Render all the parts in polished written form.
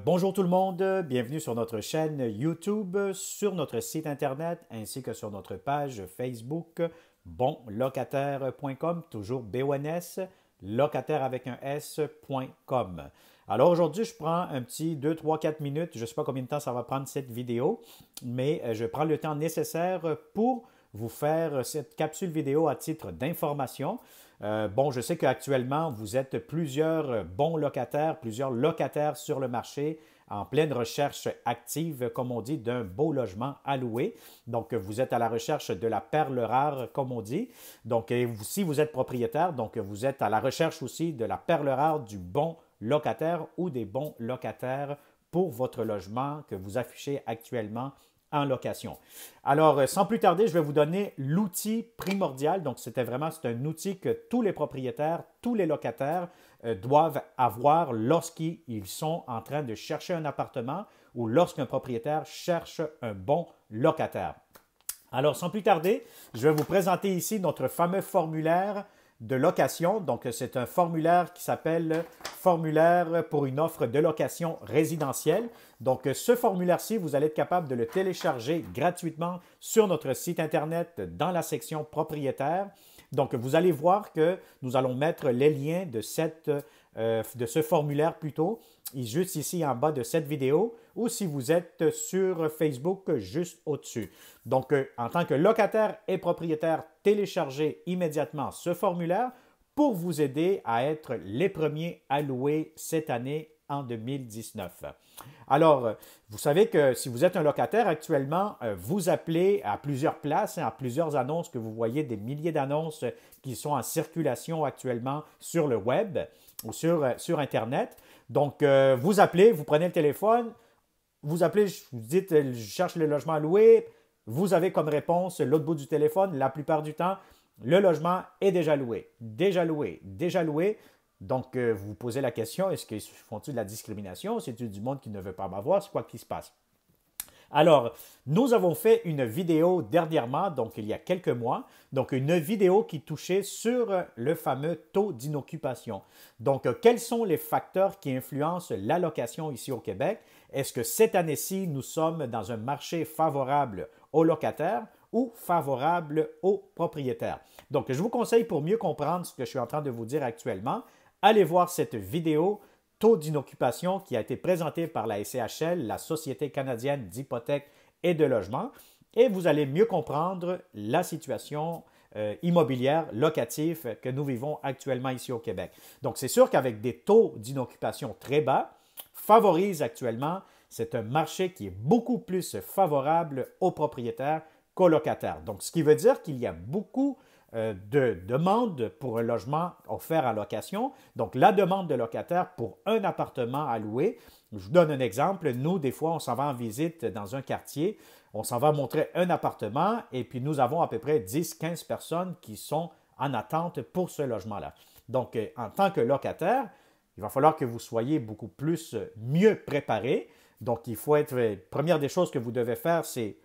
Bonjour tout le monde, bienvenue sur notre chaîne YouTube, sur notre site internet ainsi que sur notre page Facebook bonlocataire.com, toujours BONS, locataire avec un S.com. Alors aujourd'hui, je prends un petit 2, 3, 4 minutes, je ne sais pas combien de temps ça va prendre cette vidéo, mais je prends le temps nécessaire pour vous faire cette capsule vidéo à titre d'information. Je sais qu'actuellement, vous êtes plusieurs bons locataires, plusieurs locataires sur le marché en pleine recherche active, comme on dit, d'un beau logement à louer. Donc, vous êtes à la recherche de la perle rare, comme on dit. Donc, si vous êtes propriétaire, donc vous êtes à la recherche aussi de la perle rare du bon locataire ou des bons locataires pour votre logement que vous affichez actuellement en location. Alors, sans plus tarder, je vais vous donner l'outil primordial. Donc, c'est un outil que tous les propriétaires, tous les locataires doivent avoir lorsqu'ils sont en train de chercher un appartement ou lorsqu'un propriétaire cherche un bon locataire. Alors, sans plus tarder, je vais vous présenter ici notre fameux formulaire de location. Donc, c'est un formulaire qui s'appelle Formulaire pour une offre de location résidentielle. Donc, ce formulaire-ci, vous allez être capable de le télécharger gratuitement sur notre site Internet dans la section propriétaire. Donc, vous allez voir que nous allons mettre les liens de ce formulaire plutôt, juste ici en bas de cette vidéo, ou si vous êtes sur Facebook, juste au-dessus. Donc, en tant que locataire et propriétaire, téléchargez immédiatement ce formulaire pour vous aider à être les premiers à louer cette année en 2019. Alors, vous savez que si vous êtes un locataire actuellement, vous appelez à plusieurs places, à plusieurs annonces que vous voyez, des milliers d'annonces qui sont en circulation actuellement sur le web ou sur Internet. Donc, vous appelez, vous prenez le téléphone, vous appelez, vous dites, je cherche le logement à louer. Vous avez comme réponse l'autre bout du téléphone, la plupart du temps, le logement est déjà loué, déjà loué, déjà loué. Donc, vous vous posez la question, est-ce qu'ils font-ils de la discrimination? C'est-il du monde qui ne veut pas m'avoir? C'est quoi qui se passe? Alors, nous avons fait une vidéo dernièrement, donc il y a quelques mois, donc une vidéo qui touchait sur le fameux taux d'inoccupation. Donc, quels sont les facteurs qui influencent la location ici au Québec? Est-ce que cette année-ci, nous sommes dans un marché favorable aux locataires ou favorable aux propriétaires? Donc, je vous conseille pour mieux comprendre ce que je suis en train de vous dire actuellement, allez voir cette vidéo taux d'inoccupation qui a été présenté par la SCHL, la Société canadienne d'hypothèques et de logement, et vous allez mieux comprendre la situation immobilière, locative que nous vivons actuellement ici au Québec. Donc, c'est sûr qu'avec des taux d'inoccupation très bas, favorise actuellement, c'est un marché qui est beaucoup plus favorable aux propriétaires qu'aux locataires. Donc, ce qui veut dire qu'il y a beaucoup de demande pour un logement offert en location. Donc, la demande de locataires pour un appartement à louer. Je vous donne un exemple. Nous, des fois, on s'en va en visite dans un quartier. On s'en va montrer un appartement et puis nous avons à peu près 10-15 personnes qui sont en attente pour ce logement-là. Donc, en tant que locataire, il va falloir que vous soyez beaucoup plus mieux préparé. Donc, il faut être, première des choses que vous devez faire, c'est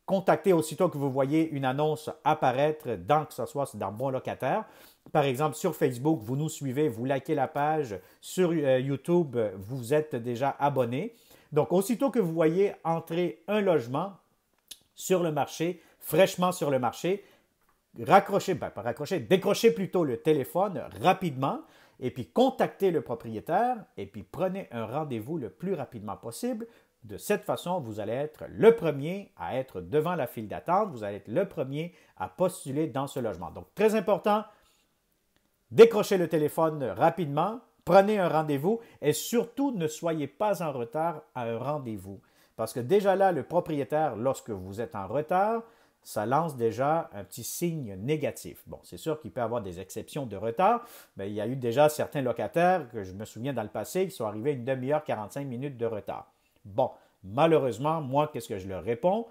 contactez aussitôt que vous voyez une annonce apparaître que ce soit dans Bon Locataire. Par exemple, sur Facebook, vous nous suivez, vous likez la page. Sur YouTube, vous êtes déjà abonné. Donc, aussitôt que vous voyez entrer un logement sur le marché, fraîchement sur le marché, décrochez plutôt le téléphone rapidement et puis contactez le propriétaire et puis prenez un rendez-vous le plus rapidement possible. De cette façon, vous allez être le premier à être devant la file d'attente. Vous allez être le premier à postuler dans ce logement. Donc, très important, décrochez le téléphone rapidement, prenez un rendez-vous et surtout, ne soyez pas en retard à un rendez-vous. Parce que déjà là, le propriétaire, lorsque vous êtes en retard, ça lance déjà un petit signe négatif. Bon, c'est sûr qu'il peut y avoir des exceptions de retard, mais il y a eu déjà certains locataires que je me souviens dans le passé qui sont arrivés une demi-heure, 45 minutes de retard. Bon, malheureusement, moi, qu'est-ce que je leur réponds?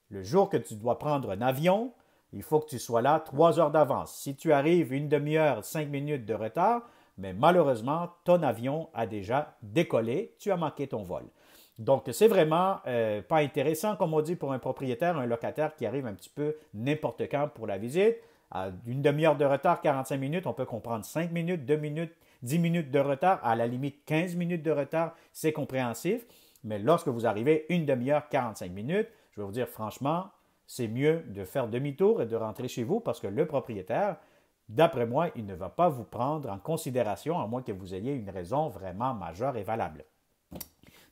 Le jour que tu dois prendre un avion, il faut que tu sois là 3 heures d'avance. Si tu arrives une demi-heure, 5 minutes de retard, mais malheureusement, ton avion a déjà décollé, tu as manqué ton vol. Donc, c'est vraiment pas intéressant, comme on dit, pour un propriétaire, un locataire qui arrive un petit peu n'importe quand pour la visite. À une demi-heure de retard, 45 minutes, on peut comprendre 5 minutes, 2 minutes, 10 minutes de retard, à la limite 15 minutes de retard, c'est compréhensif. Mais lorsque vous arrivez une demi-heure, 45 minutes, je vais vous dire franchement, c'est mieux de faire demi-tour et de rentrer chez vous parce que le propriétaire, d'après moi, il ne va pas vous prendre en considération à moins que vous ayez une raison vraiment majeure et valable.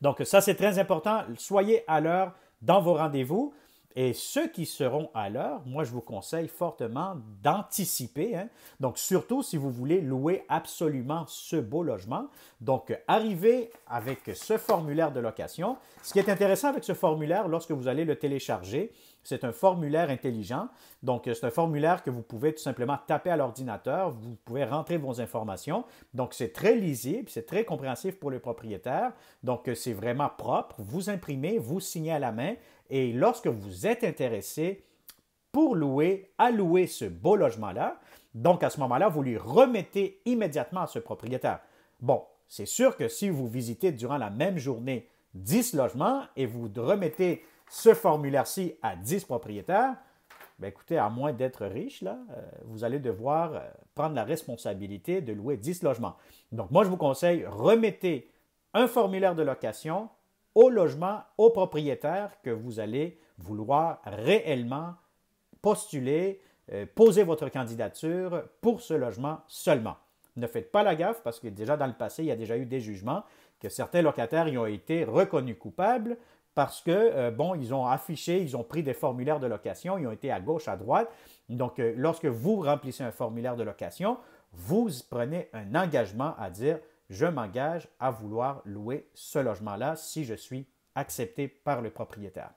Donc ça, c'est très important. Soyez à l'heure dans vos rendez-vous. Et ceux qui seront à l'heure, moi, je vous conseille fortement d'anticiper. Hein? Donc, surtout si vous voulez louer absolument ce beau logement. Donc, arrivez avec ce formulaire de location. Ce qui est intéressant avec ce formulaire, lorsque vous allez le télécharger, c'est un formulaire intelligent. Donc, c'est un formulaire que vous pouvez tout simplement taper à l'ordinateur. Vous pouvez rentrer vos informations. Donc, c'est très lisible, c'est très compréhensif pour le propriétaire. Donc, c'est vraiment propre. Vous imprimez, vous signez à la main. Et lorsque vous êtes intéressé pour louer ce beau logement-là, donc à ce moment-là, vous lui remettez immédiatement à ce propriétaire. Bon, c'est sûr que si vous visitez durant la même journée 10 logements et vous remettez ce formulaire-ci à 10 propriétaires, bien écoutez, à moins d'être riche, là, vous allez devoir prendre la responsabilité de louer 10 logements. Donc moi, je vous conseille, remettez un formulaire de location au logement, au propriétaire que vous allez vouloir réellement postuler, poser votre candidature pour ce logement seulement. Ne faites pas la gaffe parce que déjà dans le passé, il y a déjà eu des jugements que certains locataires y ont été reconnus coupables parce que, ils ont affiché, ils ont pris des formulaires de location, ils ont été à gauche, à droite. Donc, lorsque vous remplissez un formulaire de location, vous prenez un engagement à dire je m'engage à vouloir louer ce logement-là si je suis accepté par le propriétaire.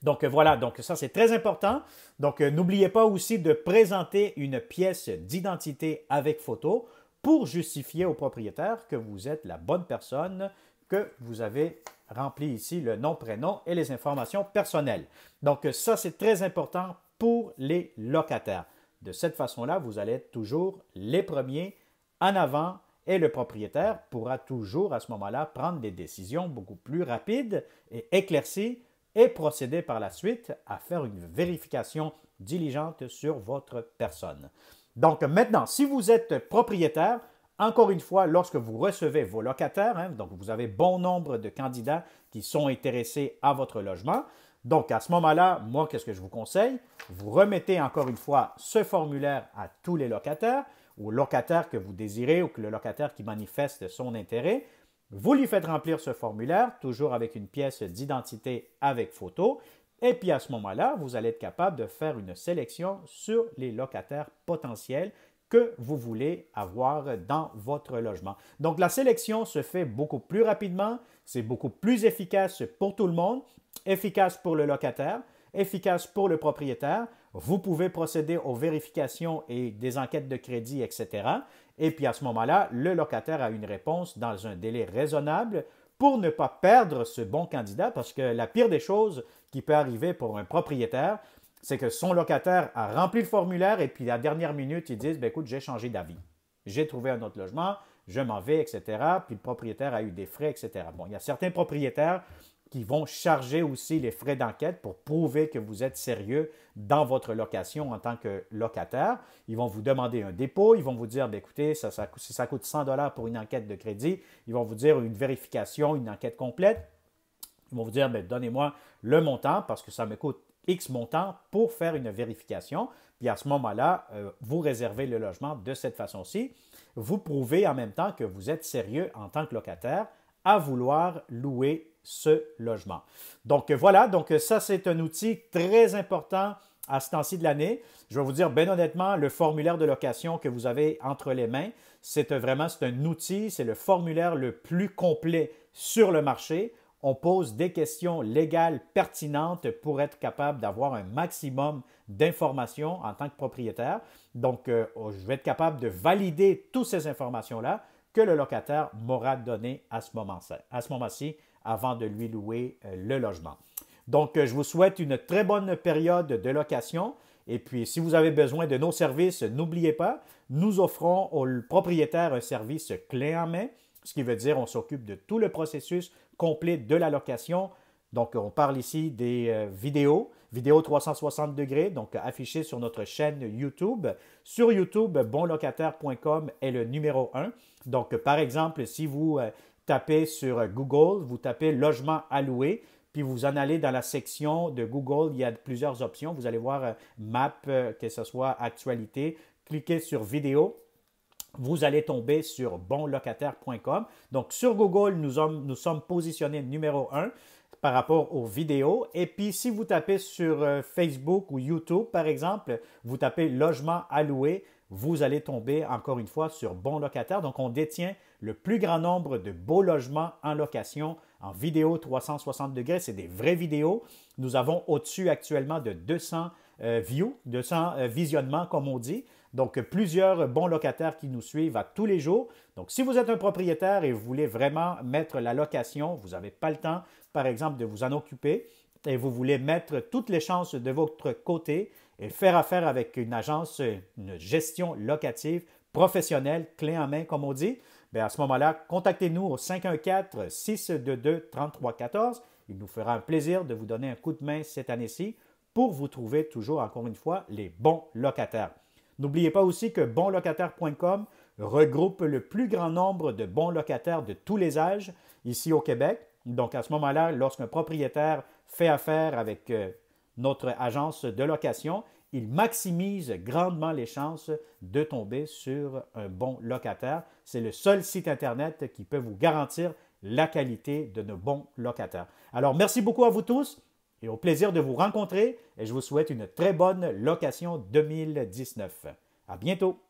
Donc voilà, donc ça c'est très important. Donc n'oubliez pas aussi de présenter une pièce d'identité avec photo pour justifier au propriétaire que vous êtes la bonne personne, que vous avez rempli ici le nom, prénom et les informations personnelles. Donc ça c'est très important pour les locataires. De cette façon-là, vous allez être toujours les premiers en avant. Et le propriétaire pourra toujours à ce moment-là prendre des décisions beaucoup plus rapides et éclaircies et procéder par la suite à faire une vérification diligente sur votre personne. Donc maintenant, si vous êtes propriétaire, encore une fois, lorsque vous recevez vos locataires, hein, donc vous avez bon nombre de candidats qui sont intéressés à votre logement, donc à ce moment-là, moi, qu'est-ce que je vous conseille? Vous remettez encore une fois ce formulaire à tous les locataires, au locataire que vous désirez ou que le locataire qui manifeste son intérêt, vous lui faites remplir ce formulaire, toujours avec une pièce d'identité avec photo, et puis à ce moment-là, vous allez être capable de faire une sélection sur les locataires potentiels que vous voulez avoir dans votre logement. Donc la sélection se fait beaucoup plus rapidement, c'est beaucoup plus efficace pour tout le monde, efficace pour le locataire, efficace pour le propriétaire. Vous pouvez procéder aux vérifications et des enquêtes de crédit, etc. Et puis à ce moment-là, le locataire a une réponse dans un délai raisonnable pour ne pas perdre ce bon candidat parce que la pire des choses qui peut arriver pour un propriétaire, c'est que son locataire a rempli le formulaire et puis à la dernière minute, ils disent, écoute, j'ai changé d'avis. J'ai trouvé un autre logement, je m'en vais, etc. Puis le propriétaire a eu des frais, etc. Bon, il y a certains propriétaires qui vont charger aussi les frais d'enquête pour prouver que vous êtes sérieux dans votre location en tant que locataire. Ils vont vous demander un dépôt, ils vont vous dire, écoutez, si ça coûte 100 $ pour une enquête de crédit, ils vont vous dire une vérification, une enquête complète. Ils vont vous dire, donnez-moi le montant parce que ça me coûte X montant pour faire une vérification. Puis à ce moment-là, vous réservez le logement de cette façon-ci. Vous prouvez en même temps que vous êtes sérieux en tant que locataire à vouloir louer ce logement. Donc voilà, donc ça c'est un outil très important à ce temps-ci de l'année. Je vais vous dire bien honnêtement, le formulaire de location que vous avez entre les mains, c'est un outil, c'est le formulaire le plus complet sur le marché. On pose des questions légales pertinentes pour être capable d'avoir un maximum d'informations en tant que propriétaire. Donc, je vais être capable de valider toutes ces informations-là que le locataire m'aura données à ce moment-ci avant de lui louer le logement. Donc, je vous souhaite une très bonne période de location. Et puis, si vous avez besoin de nos services, n'oubliez pas, nous offrons au propriétaire un service clé en main, ce qui veut dire on s'occupe de tout le processus complet de la location, Donc, on parle ici des vidéos 360 degrés, donc affichées sur notre chaîne YouTube. Sur YouTube, bonlocataire.com est le numéro 1. Donc, par exemple, si vous tapez sur Google, vous tapez logement à louer, puis vous en allez dans la section de Google, il y a plusieurs options. Vous allez voir map, que ce soit actualité. Cliquez sur vidéo. Vous allez tomber sur bonlocataire.com. Donc, sur Google, nous sommes positionnés numéro 1 par rapport aux vidéos. Et puis, si vous tapez sur Facebook ou YouTube, par exemple, vous tapez logement à louer, vous allez tomber encore une fois sur Bon Locataire. Donc, on détient le plus grand nombre de beaux logements en location en vidéo 360 degrés. C'est des vraies vidéos. Nous avons au-dessus actuellement de 200 views, 200 visionnements, comme on dit. Donc, plusieurs bons locataires qui nous suivent à tous les jours. Donc, si vous êtes un propriétaire et vous voulez vraiment mettre la location, vous n'avez pas le temps, par exemple, de vous en occuper et vous voulez mettre toutes les chances de votre côté et faire affaire avec une agence, une gestion locative professionnelle, clé en main, comme on dit, bien, à ce moment-là, contactez-nous au 514-622-3314. Il nous fera un plaisir de vous donner un coup de main cette année-ci pour vous trouver toujours, encore une fois, les bons locataires. N'oubliez pas aussi que bonlocataire.com regroupe le plus grand nombre de bons locataires de tous les âges ici au Québec. Donc, à ce moment-là, lorsqu'un propriétaire fait affaire avec notre agence de location, il maximise grandement les chances de tomber sur un bon locataire. C'est le seul site Internet qui peut vous garantir la qualité de nos bons locataires. Alors, merci beaucoup à vous tous et au plaisir de vous rencontrer et je vous souhaite une très bonne location 2019. À bientôt!